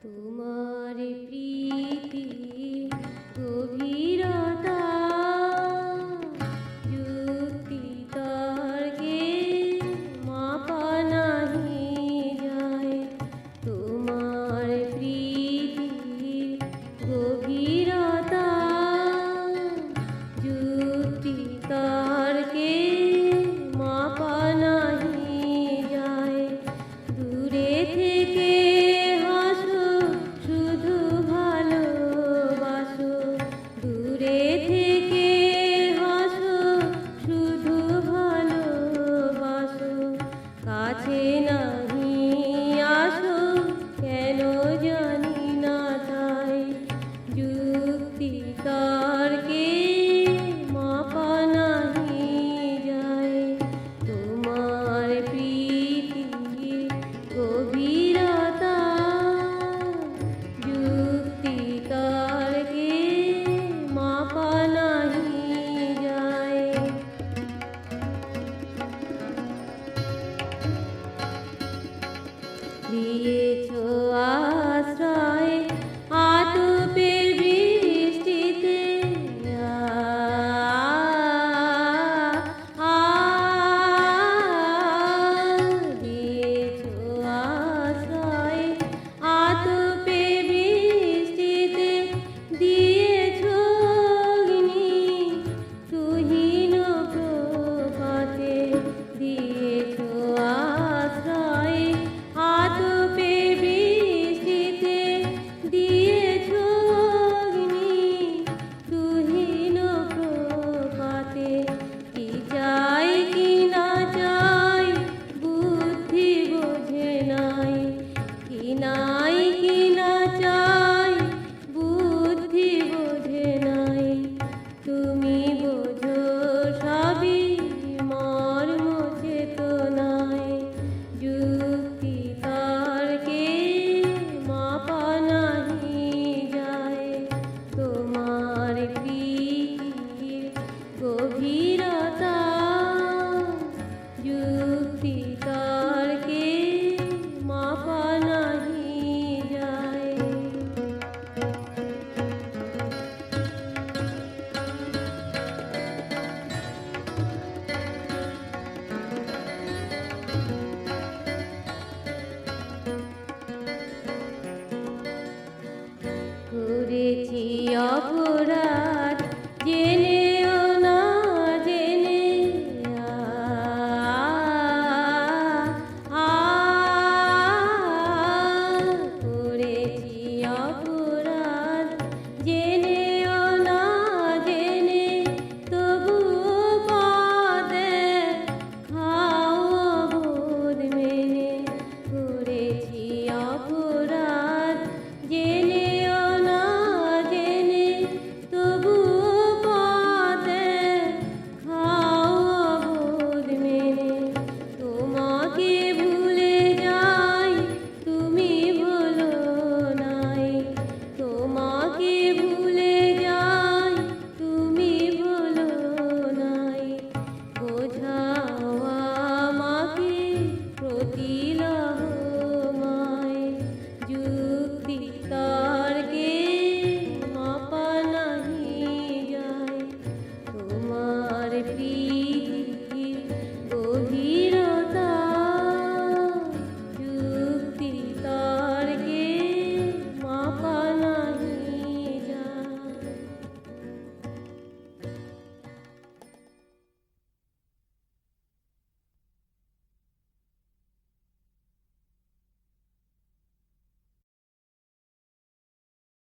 তোমার প্রীতি গভীরতা যুক্তি তর্কে মাপা নাহি যায়। তোমার প্রীতি গভীরতা যুক্তি তর্কে মাপা নাহি যায়। দূরে থেকে দূরে থেকে হাসো শুধু ভালোবাসো, কাছে নাহি আসো কেন জানি না তাই। যুক্তি তর্কে মাপা নাহি যায়। তোমার প্রীতি গভীরতা যুক্তি তর্কে মাপা নাহি যায়। দিয়েছ আশ্রয় আতপের বৃষ্টিতে, দিয়েছ আশ্রয় আতপের বৃষ্টিতে, দিয়েছ তুহিন প্রভাতে, দিয়েছ আশ্রয় আতপে বৃষ্টিতে, দিয়েছ তুহিন প্রভাতে। কি চাই কি না চাই বুদ্ধি বোঝে নাই, কি নাই কি